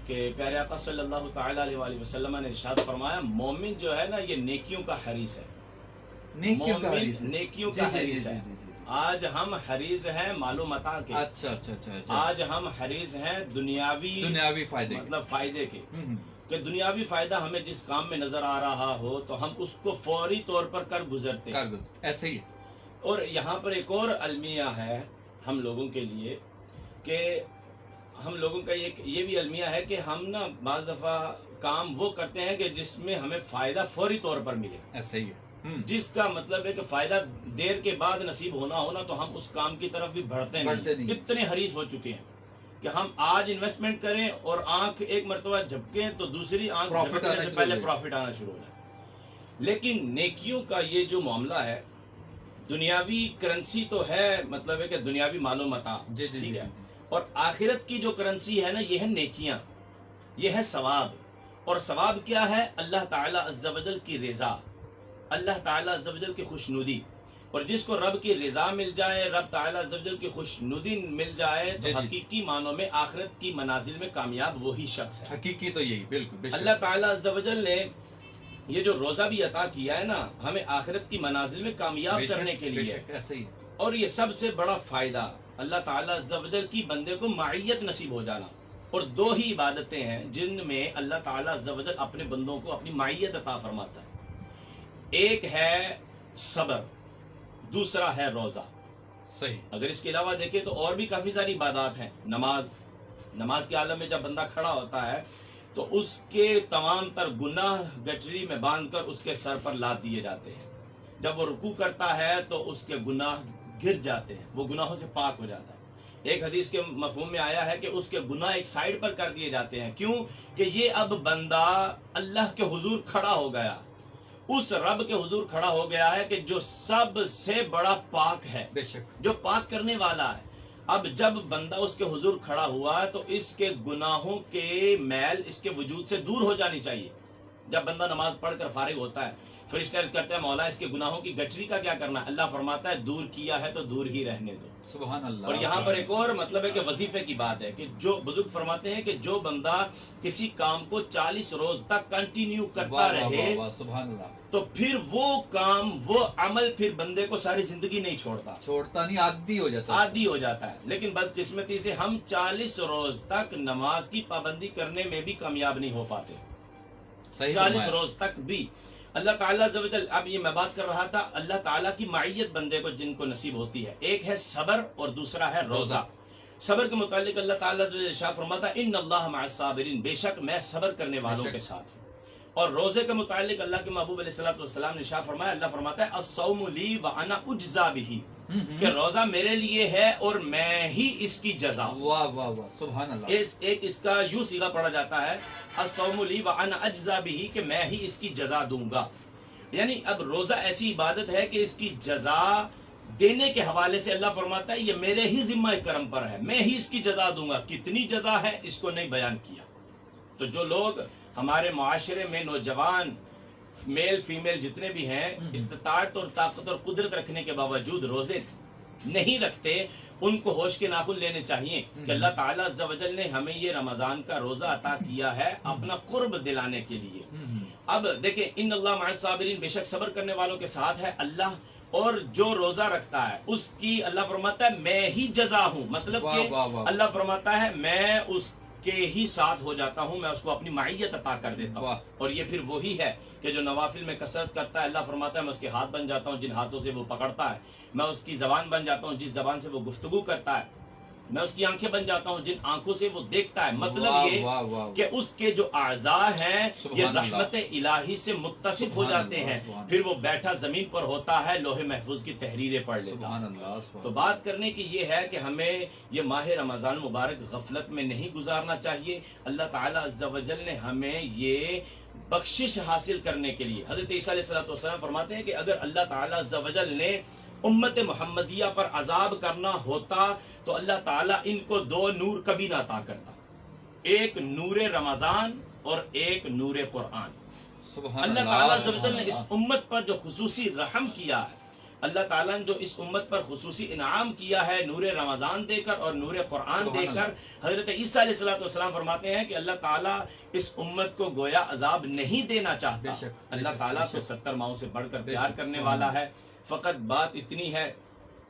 کہ پیارے آقا صلی اللہ تعالیٰ علیہ وآلہ وسلم نے ارشاد فرمایا، مومن جو ہے نا یہ نیکیوں کا حریص ہے، مومن نیکیوں کا حریص ہے۔ آج ہم حریص ہیں مال و متاع کے، اچھا، آج ہم حریص ہیں دنیاوی فائدے، مطلب فائدے کے، کہ دنیاوی فائدہ ہمیں جس کام میں نظر آ رہا ہو تو ہم اس کو فوری طور پر کر گزرتے ہیں، ایسے ہی۔ اور یہاں پر ایک اور المیہ ہے ہم لوگوں کے لیے کہ ہم لوگوں کا یہ بھی المیہ ہے کہ ہم نا بعض دفعہ کام وہ کرتے ہیں کہ جس میں ہمیں فائدہ فوری طور پر ملے، ایسے ہی ہے، جس کا مطلب ہے کہ فائدہ دیر کے بعد نصیب ہونا تو ہم اس کام کی طرف بھی بڑھتے نہیں، اتنے حریص ہو چکے ہیں کہ ہم آج انویسٹمنٹ کریں اور آنکھ ایک مرتبہ جھپکیں تو دوسری آنکھ جھپکنے سے پہلے پروفٹ آنا شروع ہو جائے۔ لیکن نیکیوں کا یہ جو معاملہ ہے، دنیاوی کرنسی تو ہے، مطلب ہے کہ دنیاوی مال و متاع، ٹھیک ہے، اور آخرت کی جو کرنسی ہے نا یہ ہے نیکیاں، یہ ہے ثواب۔ اور ثواب کیا ہے؟ اللہ تعالیٰ عز و جل کی رضا، اللہ تعالیٰ عز و جل کی خوشنودی، اور جس کو رب کی رضا مل جائے، رب تعالیٰ عز و جل کی خوشنودی مل جائے تو حقیقی معنوں میں آخرت کی منازل میں کامیاب وہی شخص ہے۔ حقیقی تو یہی، بالکل۔ اللہ تعالیٰ عز و جل نے یہ جو روزہ بھی عطا کیا ہے نا ہمیں آخرت کی منازل میں کامیاب کرنے کے لیے، اور یہ سب سے بڑا فائدہ اللہ تعالیٰ عز و جل کی بندے کو معیت نصیب ہو جانا۔ اور دو ہی عبادتیں ہیں جن میں اللہ تعالیٰ عز و جل اپنے بندوں کو اپنی معیت عطا فرماتا ہے، ایک ہے صبر، دوسرا ہے روزہ۔ صحیح۔ اگر اس کے علاوہ دیکھیں تو اور بھی کافی ساری عبادات ہیں، نماز کے عالم میں جب بندہ کھڑا ہوتا ہے تو اس کے تمام تر گناہ گٹری میں باندھ کر اس کے سر پر لاد دیے جاتے ہیں، جب وہ رکوع کرتا ہے تو اس کے گناہ گر جاتے ہیں، وہ گناہوں سے پاک ہو جاتا ہے۔ ایک حدیث کے مفہوم میں آیا ہے کہ اس کے گناہ ایک سائیڈ پر کر دیے جاتے ہیں. کیوں؟ کہ یہ اب بندہ اللہ کے حضور کھڑا ہو گیا، اس رب کے حضور کھڑا ہو گیا ہے کہ جو سب سے بڑا پاک ہے، بے شک جو پاک کرنے والا ہے. اب جب بندہ اس کے حضور کھڑا ہوا تو اس کے گناہوں کے میل اس کے وجود سے دور ہو جانی چاہیے. جب بندہ نماز پڑھ کر فارغ ہوتا ہے، فرشتہ عرض کرتے ہیں مولا اس کے گناہوں کی گٹری کا کیا کرنا ہے؟ اللہ فرماتا ہے دور کیا ہے تو دور ہی رہنے دو. سبحان اللہ. اور یہاں پر ایک اور مطلب ہے کہ وظیفے کی بات ہے کہ جو بزرگ فرماتے ہیں کہ جو بندہ کسی کام کو 40 روز تک کنٹینیو کرتا رہے سبحان اللہ، تو پھر وہ کام، وہ عمل پھر بندے کو ساری زندگی نہیں چھوڑتا نہیں، عادی ہو جاتا، عادی ہو جاتا ہے. لیکن بدقسمتی سے ہم 40 روز تک نماز کی پابندی کرنے میں بھی کامیاب نہیں ہو پاتے. 40 روز تک بھی اللہ تعالیٰ عز و جل، اب یہ میں بات کر رہا تھا اللہ تعالیٰ کی معیت بندے کو جن کو نصیب ہوتی ہے، ایک ہے صبر اور دوسرا ہے روزہ. صبر کے متعلق اللہ تعالیٰ عز و جل ارشاد فرماتا ہے ان اللہ مع الصابرین، بے شک میں صبر کرنے والوں کے ساتھ ہوں. اور روزے کے متعلق اللہ کے محبوب علیہ الصلوۃ والسلام نے ارشاد فرمایا، اللہ فرماتا ہے الصوم لی وانا اجزا بہ، کہ روزہ میرے لیے ہے اور میں ہی اس کی جزا ہوں. واہ واہ واہ سبحان اللہ. اس کا یوں صیغہ پڑھا جاتا ہے الصوم لی وانا اجزا بہ، کہ میں ہی اس کی جزا دوں گا. یعنی اب روزہ ایسی عبادت ہے کہ اس کی جزا دینے کے حوالے سے اللہ فرماتا ہے یہ میرے ہی ذمہ کرم پر ہے، میں ہی اس کی جزا دوں گا. کتنی جزا ہے اس کو نہیں بیان کیا. تو جو لوگ ہمارے معاشرے میں نوجوان میل فیمیل جتنے بھی ہیں استطاعت اور طاقت اور قدرت رکھنے کے باوجود روزے نہیں رکھتے، ان کو ہوش کے ناخن لینے چاہیے کہ اللہ تعالیٰ عز و جل نے ہمیں یہ رمضان کا روزہ عطا کیا ہے اپنا قرب دلانے کے لیے. اب دیکھیں ان اللہ مع الصابرین، بے شک صبر کرنے والوں کے ساتھ ہے اللہ. اور جو روزہ رکھتا ہے اس کی اللہ فرماتا ہے میں ہی جزا ہوں، مطلب کہ اللہ فرماتا ہے میں اس کے ہی ساتھ ہو جاتا ہوں، میں اس کو اپنی معیت عطا کر دیتا ہوں. اور یہ پھر وہی ہے کہ جو نوافل میں کثرت کرتا ہے، اللہ فرماتا ہے میں اس کے ہاتھ بن جاتا ہوں جن ہاتھوں سے وہ پکڑتا ہے، میں اس کی زبان بن جاتا ہوں جس زبان سے وہ گفتگو کرتا ہے، میں اس کی آنکھیں بن جاتا ہوں جن آنکھوں سے وہ دیکھتا ہے. مطلب یہ کہ اس کے جو اعضاء ہیں یہ رحمت الہی سے متصف ہو جاتے ہیں. پھر وہ بیٹھا زمین پر ہوتا ہے، لوح محفوظ کی تحریریں پڑھ لیتا ہے. تو بات کرنے کی یہ ہے کہ ہمیں یہ ماہ رمضان مبارک غفلت میں نہیں گزارنا چاہیے. اللہ تعالیٰ عز و جل نے ہمیں یہ بخشش حاصل کرنے کے لیے، حضرت عیسیٰ علیہ السلام فرماتے ہیں کہ اگر اللہ تعالیٰ عز و جل نے امت محمدیہ پر عذاب کرنا ہوتا تو اللہ تعالیٰ ان کو 2 نور کبھی نہ عطا کرتا، ایک نور رمضان اور ایک نور قرآن. اللہ تعالیٰ عز و جل نے اس امت پر جو خصوصی رحم کیا ہے، اللہ تعالیٰ نے جو اس امت پر خصوصی انعام کیا ہے نور رمضان دے کر اور نور قرآن دے کر، حضرت عیسیٰ علیہ السلام فرماتے ہیں کہ اللہ تعالیٰ اس امت کو گویا عذاب نہیں دینا چاہتا. اللہ تعالیٰ تو 70 ماؤں سے بڑھ کر پیار کرنے والا ہے. فقط بات اتنی ہے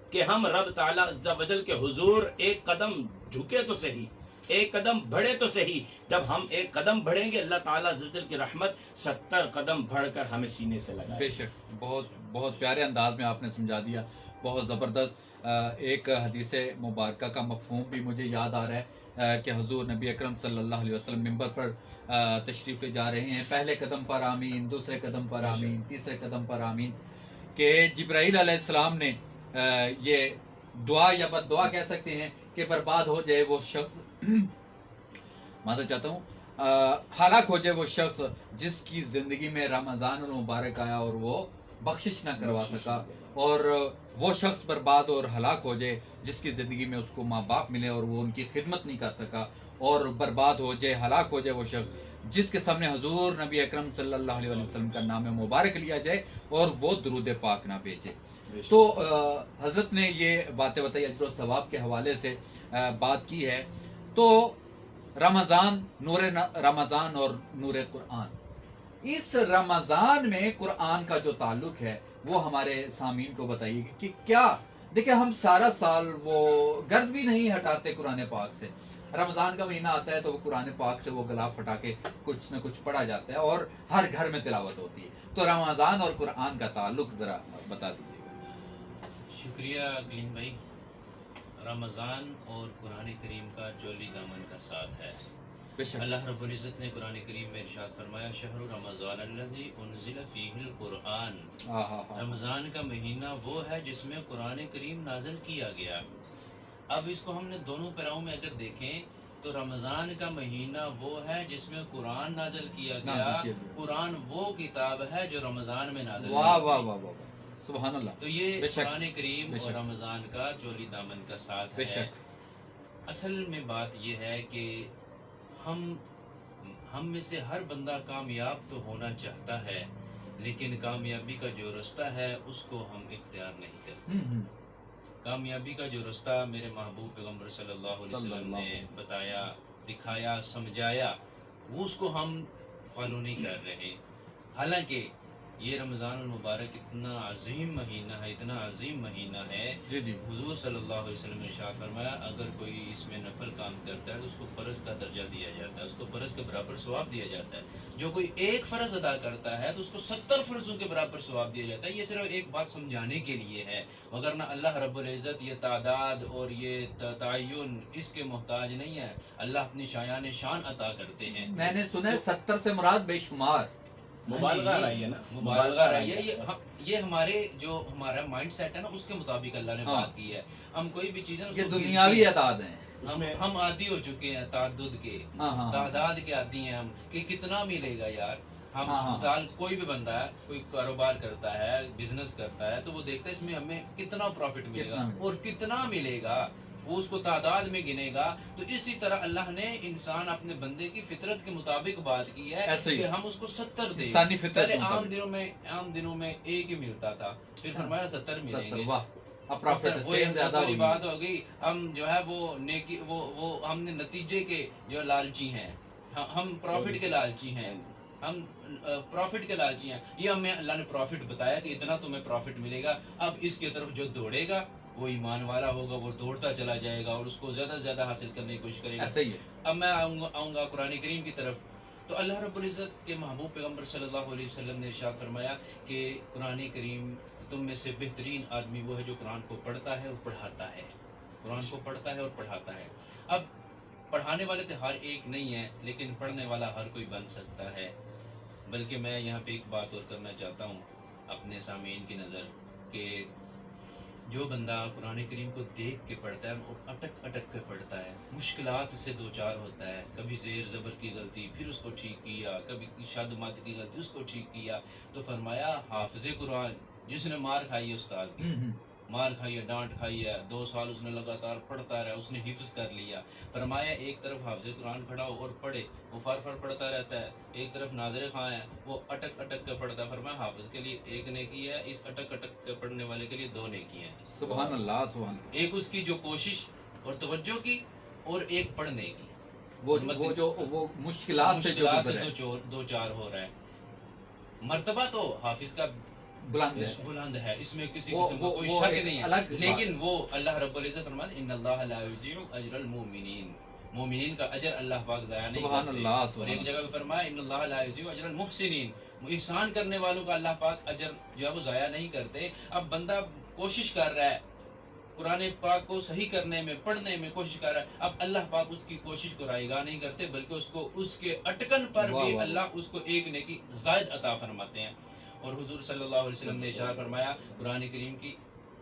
کہ ہم رب تعالیٰ عز و جل کے حضور ایک قدم جھکے تو صحیح، ایک قدم بڑھے تو صحیح. جب ہم ایک قدم بڑھیں گے اللہ تعالیٰ عز و جل کی رحمت 70 قدم بڑھ کر ہمیں سینے سے لگائے. بے شک بہت بہت پیارے انداز میں آپ نے سمجھا دیا، بہت زبردست. ایک حدیث مبارکہ کا مفہوم بھی مجھے یاد آ رہا ہے کہ حضور نبی اکرم صلی اللہ علیہ وسلم منبر پر تشریف لے جا رہے ہیں. پہلے قدم پر آمین، دوسرے قدم پر آمین، تیسرے قدم پر آمین. کہ جبرائیل علیہ السلام نے یہ دعا یا بد دعا کہہ سکتے ہیں کہ برباد ہو جائے وہ شخص، معذرت چاہتا ہوں، ہلاک ہو جائے وہ شخص جس کی زندگی میں رمضان المبارک آیا اور وہ بخشش نہ کروا سکا، اور وہ شخص برباد اور ہلاک ہو جائے جس کی زندگی میں اس کو ماں باپ ملے اور وہ ان کی خدمت نہیں کر سکا، اور برباد ہو جائے، ہلاک ہو جائے وہ شخص جس کے سامنے حضور نبی اکرم صلی اللہ علیہ وسلم کا نام مبارک لیا جائے اور وہ درود پاک نہ بھیجے. تو حضرت نے یہ باتیں بتائی، اجر و ثواب کے حوالے سے بات کی ہے. تو رمضان، نور رمضان اور نور قرآن، اس رمضان میں قرآن کا جو تعلق ہے وہ ہمارے سامعین کو بتائیے کہ کیا. دیکھیں ہم سارا سال وہ گرد بھی نہیں ہٹاتے قرآن پاک سے، رمضان کا مہینہ آتا ہے تو وہ قرآن پاک سے وہ غلاف ہٹا کے کچھ نہ کچھ پڑھا جاتا ہے اور ہر گھر میں تلاوت ہوتی ہے. تو رمضان اور قرآن کا تعلق ذرا بتا دیجیے گا. شکریہ کلیم بھائی. رمضان اور قرآن کریم کا جولی دامن کا ساتھ ہے. اللہ رب العزت نے قرآن کریم میں ارشاد فرمایا شہر رمضان الذی انزل فیہ القرآن. رمضان کا مہینہ وہ ہے جس میں قرآن کریم نازل کیا گیا. اب اس کو ہم نے دونوں پہراؤں میں اگر دیکھیں تو رمضان کا مہینہ وہ ہے جس میں قرآن نازل کیا گیا. قرآن وہ کتاب ہے جو رمضان میں نازل واہ کی واہ گئی. واہ واہ، سبحان اللہ. تو یہ بے شک، قرآن کریم بے اور شک، رمضان کا چولی دامن کا ساتھ بے ہے. شک. اصل میں بات یہ ہے کہ ہم میں سے ہر بندہ کامیاب تو ہونا چاہتا ہے، لیکن کامیابی کا جو رستہ ہے اس کو ہم اختیار نہیں کرتے. کامیابی کا جو رستہ میرے محبوب پیغمبر صلی اللہ علیہ وسلم نے بتایا، دکھایا، سمجھایا، وہ اس کو ہم فالو نہیں کر رہے. حالانکہ یہ رمضان المبارک اتنا عظیم مہینہ ہے، اتنا عظیم مہینہ ہے. جی جی. حضور صلی اللہ علیہ وسلم نے ارشاد فرمایا اگر کوئی اس میں نفل کام کرتا ہے تو اس کو فرض کا درجہ دیا جاتا ہے، اس کو فرض کے برابر ثواب دیا جاتا ہے. جو کوئی ایک فرض ادا کرتا ہے تو اس کو 70 فرضوں کے برابر ثواب دیا جاتا ہے. یہ صرف ایک بات سمجھانے کے لیے ہے، وگرنہ اللہ رب العزت یہ تعداد اور یہ تعین اس کے محتاج نہیں ہے. اللہ اپنی شان عطا کرتے ہیں. میں نے سنا ہے 70 سے مراد بے شمار. مبالغہ رہی ہے نا، مبالغہ رہی ہے. یہ ہمارے جو ہمارا مائنڈ سیٹ ہے نا اس کے مطابق اللہ نے بات کی ہے. ہم کوئی بھی چیز ہے یہ دنیاوی اعداد ہیں. ہم عادی ہو چکے ہیں تعدد کے، تعداد کے عادی ہیں ہم کہ کتنا ملے گا یار. ہم کوئی بھی بندہ ہے، کوئی کاروبار کرتا ہے، بزنس کرتا ہے تو وہ دیکھتا ہے اس میں ہمیں کتنا پروفٹ ملے گا اور کتنا ملے گا، وہ اس کو تعداد میں گنے گا. تو اسی طرح اللہ نے انسان اپنے بندے کی فطرت کے مطابق بات کی ہے کہ ہم اس کو 70 دیں. پہلے عام دنوں میں ایک ہی ملتا تھا، پھر فرمایا 70 ملیں گے. بڑی بات ہو گئی. ہم جو ہے وہ نیکی وہ ہم نے نتیجے کے جو لالچی ہیں، ہم پروفٹ کے لالچی ہیں، ہم پروفٹ کے لالچی ہیں. یہ ہمیں اللہ نے پروفٹ بتایا کہ اتنا تمہیں پروفٹ ملے گا. اب اس کی طرف جو دوڑے گا وہ ایمان والا ہوگا، وہ دوڑتا چلا جائے گا اور اس کو زیادہ سے زیادہ حاصل کرنے کی کوشش کرے گا. ایسا ہی ہے. اب میں آؤں گا قرآن کریم کی طرف. تو اللہ رب العزت کے محبوب پیغمبر صلی اللہ علیہ وسلم نے ارشاد فرمایا کہ قرآن کریم تم میں سے بہترین آدمی وہ ہے جو قرآن کو پڑھتا ہے اور پڑھاتا ہے. قرآن کو پڑھتا ہے اور پڑھاتا ہے. اب پڑھانے والے تو ہر ایک نہیں ہے، لیکن پڑھنے والا ہر کوئی بن سکتا ہے. بلکہ میں یہاں پہ ایک بات اور کرنا چاہتا ہوں اپنے سامعین کی نظر کہ جو بندہ قرآن کریم کو دیکھ کے پڑھتا ہے وہ اٹک کے پڑھتا ہے، مشکلات سے دو چار ہوتا ہے. کبھی زیر زبر کی غلطی پھر اس کو ٹھیک کیا، کبھی شاد مات کی غلطی اس کو ٹھیک کیا. تو فرمایا حافظ قرآن جس نے مار کھائی ہے، استاد کی مار کھائی ہے، ڈانٹ کھائی ہے، 2 سال اس نے لگاتار پڑھتا رہا، اس نے حفظ کر لیا. فرمایا ایک طرف حافظ قرآن کھڑا ہو اور پڑھے، وہ فر پڑھتا رہتا ہے. ایک طرف ناظر خاں ہے، وہ اٹک کے پڑھتا ہے. فرمایا حافظ کے لیے ایک نیکی ہے، اس اٹک کے پڑھنے والے کے لیے 2 نیکی ہیں. سبحان اللہ سبحان اللہ. ایک اس کی جو کوشش اور توجہ کی، اور ایک پڑھنے کی، وہ مشکلات سے دو چار ہو رہا ہے. مرتبہ تو حافظ کا بلند ہے، اس میں کسی قسم کا کوئی شک نہیں ہے. لیکن وہ اللہ رب العزت فرماتے ان اللہ لا یضیع اجر المؤمنین، مومنین کا اجر اللہ پاک ضائع نہیں کرتے. اور ایک جگہ پہ فرمایا ان اللہ لا یضیع اجر المحسنین، احسان کرنے والوں کا اللہ پاک اجر جو ہے وہ ضائع نہیں کرتے. اب بندہ کوشش کر رہا ہے قرآن پاک کو صحیح کرنے میں، پڑھنے میں کوشش کر رہا ہے. اب اللہ پاک اس کی کوشش کو رائے گاہ نہیں کرتے، بلکہ اس کو اس کے اٹکن پر بھی اللہ اس کو ایک نیکی زائد عطا فرماتے ہیں. اور حضور صلی اللہ علیہ وسلم نے ارشاد فرمایا قرآن کریم کی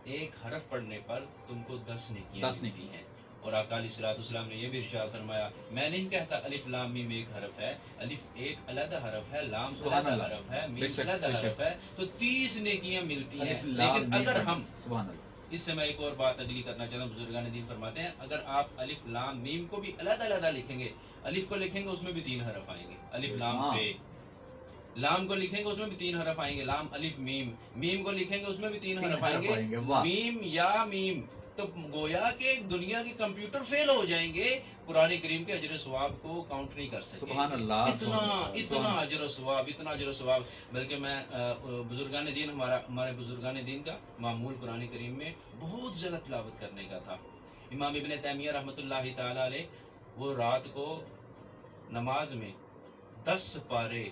ایک حرف پڑھنے پر تم کو 10 نیکی ہیں. اور آقا علیہ الصلوۃ والسلام نے یہ بھی ارشاد فرمایا میں نہیں کہتا الف لام میم ایک حرف ہے، الف ایک علیحدہ حرف ہے، لام علیحدہ حرف ہے، میم علیحدہ حرف ہے، تو 30 نیکیاں ملتی ہیں. لیکن اگر ہم اس سے میں ایک اور بات اگلی کرنا چاہتا ہوں، بزرگان دین فرماتے ہیں اگر آپ الف لام میم کو بھی علیحدہ لکھیں گے، الف کو لکھیں گے اس میں بھی 3 حرف آئیں گے، الف لام فے. لام کو لکھیں گے اس میں بھی 3 حرف آئیں گے، لام الف میم. میم کو لکھیں گے اس میں بھی 3 حرف آئیں گے، میم یا میم. تو گویا کہ دنیا کے کمپیوٹر فیل ہو جائیں گے، قرآن کریم کے اجر و ثواب کو کاؤنٹ نہیں کر سکتے. سبحان اللہ. اتنا اجر و ثواب، اتنا اجر و ثواب. بلکہ میں بزرگان دین، ہمارے بزرگان دین کا معمول قرآن کریم میں بہت زیادہ تلاوت کرنے کا تھا. امام ابن تیمیہ رحمۃ اللہ تعالی علیہ وہ رات کو نماز میں 10 پارے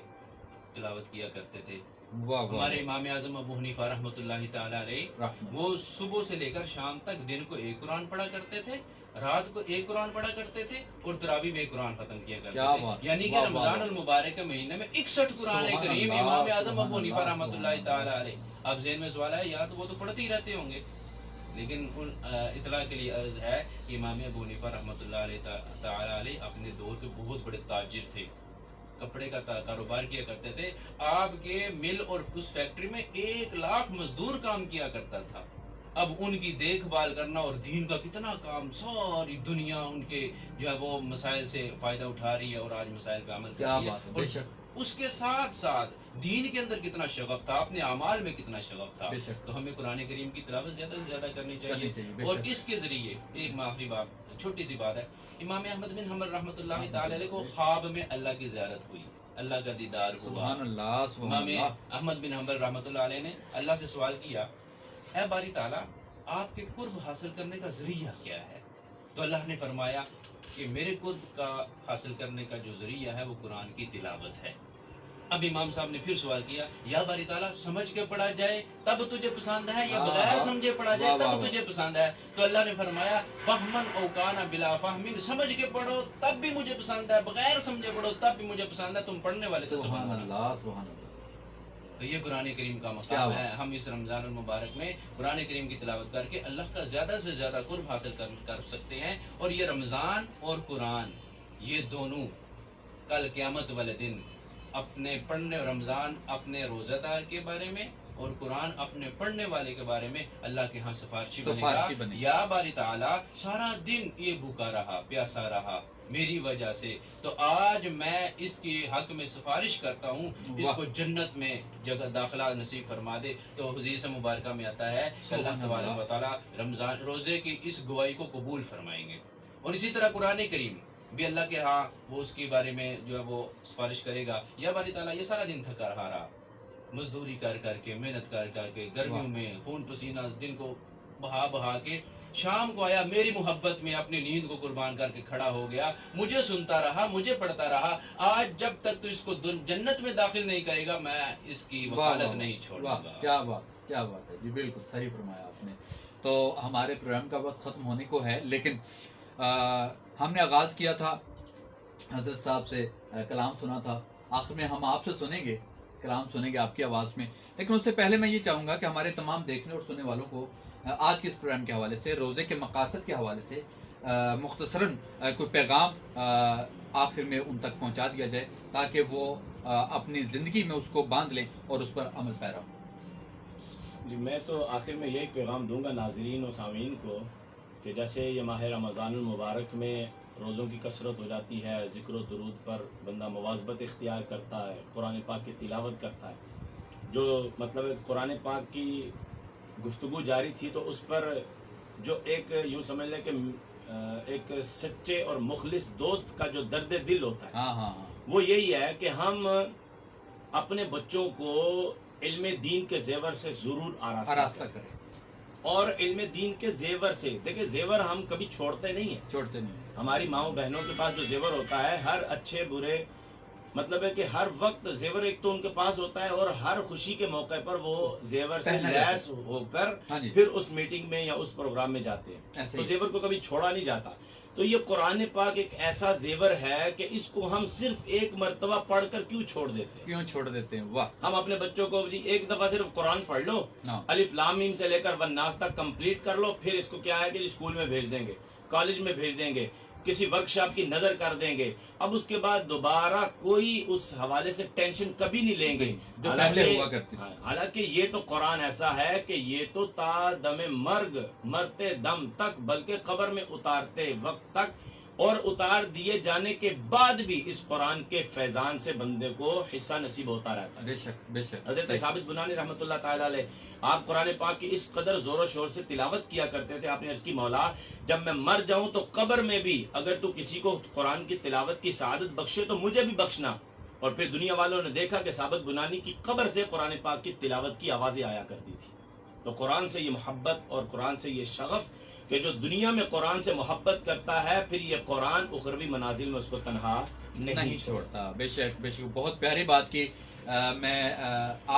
تلاوت کیا کرتے تھے. ہمارے امام اعظم ابو حنیفہ رحمۃ اللہ تعالی علیہ وہ صبح سے لے کر شام تک دن کو 1 قرآن پڑھا کرتے تھے، رات کو 1 قرآن پڑھا کرتے تھے، اور تراویح میں 1 قرآن ختم کیا کرتے تھے. یعنی کہ رمضان المبارک کے مہینے میں 61 قرآن کریم امام اعظم ابو حنیفہ رحمۃ اللہ تعالی علیہ. اب ذہن میں سوال ہے یار تو وہ تو پڑھتے ہی رہتے ہوں گے، لیکن ان اطلاع کے لیے عرض ہے کہ امام ابو حنیفہ رحمۃ اللہ علیہ تعالی علیہ اپنے دور کے بہت بڑے تاجر تھے، کپڑے کا کاروبار کیا کرتے تھے. آپ کے مل اور اس فیکٹری میں 1,00,000 مزدور کام کیا کرتا تھا. اب ان کی دیکھ بھال کرنا اور دین کا کتنا کام، ساری دنیا ان کے جو ہے وہ مسائل سے فائدہ اٹھا رہی ہے اور آج مسائل پہ عمل کر رہی ہے. بے شک. اس کے ساتھ ساتھ دین کے اندر کتنا شغف تھا، اپنے اعمال میں کتنا شغف تھا. تو ہمیں قرآن کریم کی تلاوت زیادہ سے زیادہ کرنی چاہیے. اور اس کے ذریعے ایک آخری بات، چھوٹی سی بات ہے، امام احمد بن حنبل رحمۃ اللہ تعالی علیہ کو خواب میں اللہ کی زیارت ہوئی، اللہ کا دیدار ہوا. سبحان اللہ سبحان امام اللہ. احمد بن حنبل رحمۃ اللہ علیہ نے اللہ سے سوال کیا، اے باری تعالیٰ آپ کے قرب حاصل کرنے کا ذریعہ کیا ہے؟ تو اللہ نے فرمایا کہ میرے قرب کا حاصل کرنے کا جو ذریعہ ہے وہ قرآن کی تلاوت ہے. اب امام صاحب نے پھر سوال کیا، یا باری تعالیٰ سمجھ کے پڑھا جائے تب تجھے پسند ہے یا بغیر سمجھے پڑھا جائے تب تجھے پسند ہے؟ تو اللہ نے فرمایا فہمن او کان بلا فہمن، سمجھ کے پڑھو تب بھی مجھے پسند ہے، بغیر سمجھے پڑھو تب بھی مجھے پسند ہے. تم پڑھنے والے سے سبحان اللہ سبحان اللہ. تو یہ قرآن کریم کا مقام ہے. ہم اس رمضان المبارک میں قرآن کریم کی تلاوت کر کے اللہ کا زیادہ سے زیادہ قرب حاصل کر سکتے ہیں. اور یہ رمضان اور قرآن یہ دونوں کل قیامت والے دن اپنے پڑھنے، رمضان اپنے روزہ دار کے بارے میں اور قرآن اپنے پڑھنے والے کے بارے میں اللہ کے ہاں سفارشی بنے گا. یا باری تعالیٰ سارا دن یہ بھوکا رہا، پیاسا رہا میری وجہ سے، تو آج میں اس کی حق میں سفارش کرتا ہوں اس کو جنت میں جگہ داخلہ نصیب فرما دے. تو حدیث مبارکہ میں آتا ہے کہ اللہ تبارک و تعالیٰ رمضان روزے کی اس گواہی کو قبول فرمائیں گے. اور اسی طرح قرآن کریم بھی اللہ کے ہاں وہ اس کے بارے میں جو ہے وہ سفارش کرے گا، یا باری تعالیٰ یہ سارا دن تھکا رہا، مزدوری کر کر کے، محنت کر کر کے، گرمیوں میں خون پسینہ دن کو بہا بہا کے، شام کو آیا میری محبت میں اپنی نیند کو قربان کر کے کھڑا ہو گیا، مجھے سنتا رہا، مجھے پڑھتا رہا. آج جب تک تو اس کو جنت میں داخل نہیں کرے گا میں اس کی وکالت نہیں چھوڑوں گا. کیا بات، کیا بات ہے جی، بالکل صحیح فرمایا آپ نے. تو ہمارے پروگرام کا وقت ختم ہونے کو ہے، لیکن ہم نے آغاز کیا تھا حضرت صاحب سے کلام سنا تھا، آخر میں ہم آپ سے سنیں گے، کلام سنیں گے آپ کی آواز میں. لیکن اس سے پہلے میں یہ چاہوں گا کہ ہمارے تمام دیکھنے اور سننے والوں کو آج کے اس پروگرام کے حوالے سے، روزے کے مقاصد کے حوالے سے مختصراً کوئی پیغام آخر میں ان تک پہنچا دیا جائے تاکہ وہ اپنی زندگی میں اس کو باندھ لیں اور اس پر عمل پیرا ہوں. جی میں تو آخر میں یہی پیغام دوں گا ناظرین و سامعین کو کہ جیسے یہ ماہ رمضان المبارک میں روزوں کی کثرت ہو جاتی ہے، ذکر و درود پر بندہ مواظبت اختیار کرتا ہے، قرآن پاک کی تلاوت کرتا ہے. جو مطلب قرآن پاک کی گفتگو جاری تھی تو اس پر جو ایک یوں سمجھ لیں کہ ایک سچے اور مخلص دوست کا جو درد دل ہوتا ہے وہ یہی ہے کہ ہم اپنے بچوں کو علم دین کے زیور سے ضرور آراستہ کریں. اور علم دین کے زیور سے، دیکھیں زیور ہم کبھی چھوڑتے نہیں. ہماری ماؤں بہنوں کے پاس جو زیور ہوتا ہے ہر اچھے برے مطلب ہے کہ ہر وقت زیور ایک تو ان کے پاس ہوتا ہے اور ہر خوشی کے موقع پر وہ زیور سے لیس ہو کر پھر اس میٹنگ میں یا اس پروگرام میں جاتے ہیں. تو زیور کو کبھی چھوڑا نہیں جاتا. تو یہ قرآن پاک ایک ایسا زیور ہے کہ اس کو ہم صرف ایک مرتبہ پڑھ کر کیوں چھوڑ دیتے ہیں. واہ. ہم اپنے بچوں کو جی ایک دفعہ صرف قرآن پڑھ لو، الف لام میم سے لے کر والناس تک کمپلیٹ کر لو، پھر اس کو کیا ہے کہ اسکول میں بھیج دیں گے، کالج میں بھیج دیں گے، کسی ورکشاپ کی نظر کر دیں گے. اب اس کے بعد دوبارہ کوئی اس حوالے سے ٹینشن کبھی نہیں لیں گے جو پہلے ہوا کرتی. حالانکہ یہ تو قرآن ایسا ہے کہ یہ تو تا دم مرگ، مرتے دم تک، بلکہ قبر میں اتارتے وقت تک اور اتار دیے جانے کے بعد بھی اس قرآن کے فیضان سے بندے کو حصہ نصیب ہوتا رہتا ہے. بے شک بے شک. حضرت ثابت بنانی رحمۃ اللہ تعالیٰ علیہ آپ قرآن پاک کی اس قدر زور و شور سے تلاوت کیا کرتے تھے. آپ نے عرض کی مولا جب میں مر جاؤں تو قبر میں بھی اگر تو کسی کو قرآن کی تلاوت کی سعادت بخشے تو مجھے بھی بخشنا. اور پھر دنیا والوں نے دیکھا کہ ثابت بنانی کی قبر سے قرآن پاک کی تلاوت کی آوازیں آیا کرتی تھی. تو قرآن سے یہ محبت اور قرآن سے یہ شغف کہ جو دنیا میں قرآن سے محبت کرتا ہے پھر یہ قرآن اخروی منازل میں اس کو تنہا نہیں چھوڑتا. بے شک بے شک. بہت پیاری بات کی. میں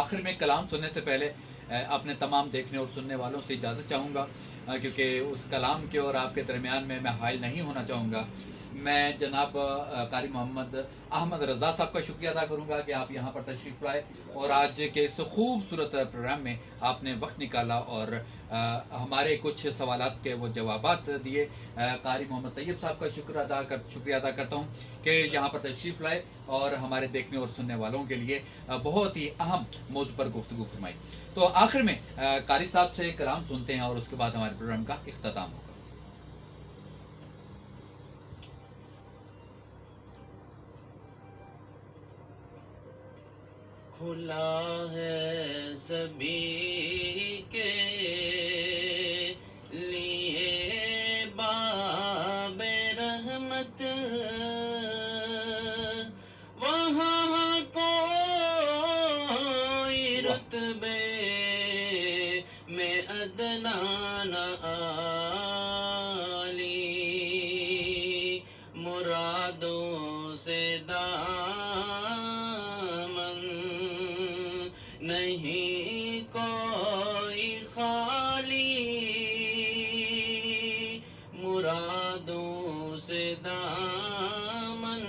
آخر میں کلام سننے سے پہلے اپنے تمام دیکھنے اور سننے والوں سے اجازت چاہوں گا کیونکہ اس کلام کے اور آپ کے درمیان میں حائل نہیں ہونا چاہوں گا. میں جناب قاری محمد احمد رضا صاحب کا شکریہ ادا کروں گا کہ آپ یہاں پر تشریف لائے اور آج کے اس خوبصورت پروگرام میں آپ نے وقت نکالا اور ہمارے کچھ سوالات کے وہ جوابات دیے. قاری محمد طیب صاحب کا شکریہ ادا کرتا ہوں کہ یہاں پر تشریف لائے اور ہمارے دیکھنے اور سننے والوں کے لیے بہت ہی اہم موضوع پر گفتگو فرمائی. تو آخر میں قاری صاحب سے کلام سنتے ہیں اور اس کے بعد ہمارے پروگرام کا اختتام ہوگا. کھلا ہے سبھی کے لیے باب رحمت، وہاں کوئی رتبے میں ادنا نہ عالی، مرادوں سے نہیں کوئی خالی، مرادوں سے دامن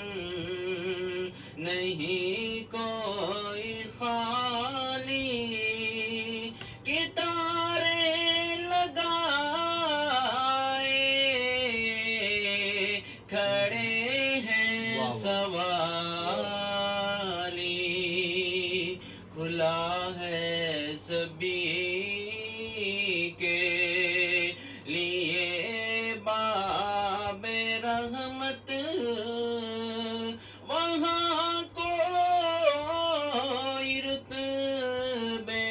نہیں کوئی خالی، کتارے لگائے کھڑے ہیں سوالی، کھلا ہے سبھی کے لیے باب رحمت، وہاں کوئی رتبے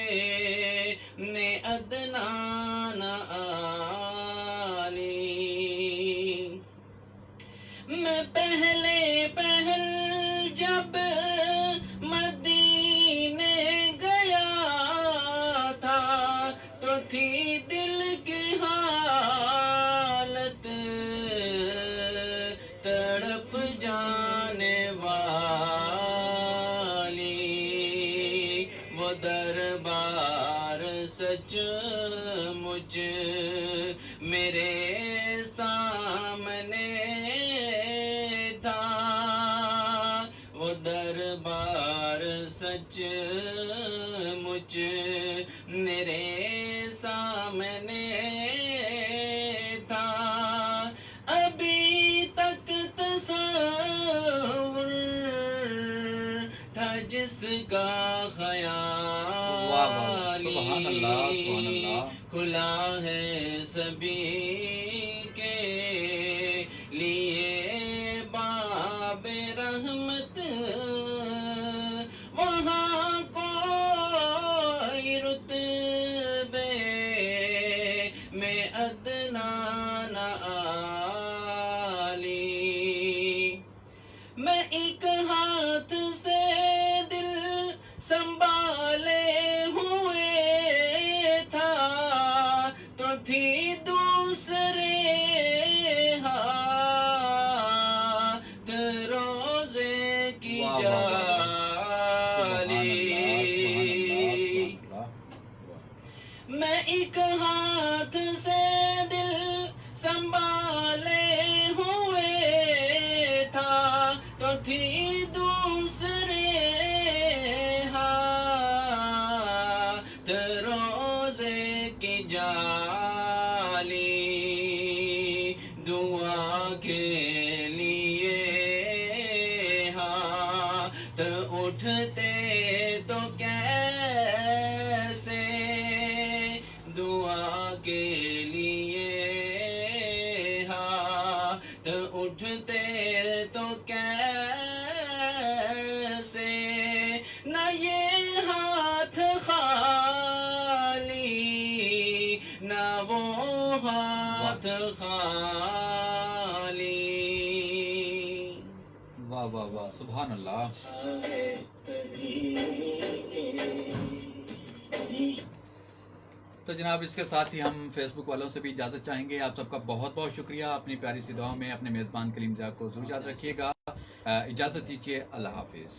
نے ادنا نہ عالی. میں پہلے جب مدینے گیا تھا تو تھی دل کی حالت تڑپ جانے والی، وہ دربار سچ مجھ میرے سامنے تھا، وہ دربار سچ مجھ میرے سامنے تھا، ابھی تک تصور تھا جس کا خیالی، کھلا ہے سبھی کے لیے باب رحمت، وہاں کوئی رتبے میں ادنا نہ عالی. میں ایک ہاتھ سے دل سنبھالے ہوئے تھا تو تھی دوسرے ہاتھ روزے کی جالی. میں ایک ہاتھ سے دل سنبھالے ہوئے تھا تو تھی دوسرے ہاتھ روزے کی جالی، دعا کے لیے ہاتھ اٹھتے تو کیسے، دعا کے لیے ہاتھ اٹھتے تو کیسے، نہ یہ ہاتھ خالی نہ وہ ہاتھ خالی. واہ واہ واہ، سبحان اللہ. تو جناب اس کے ساتھ ہی ہم فیس بک والوں سے بھی اجازت چاہیں گے. آپ سب کا بہت بہت شکریہ. اپنی پیاری سی دعاؤں میں اپنے میزبان کلیم جا کو ضرور یاد رکھیے گا. اجازت دیجیے. اللہ حافظ.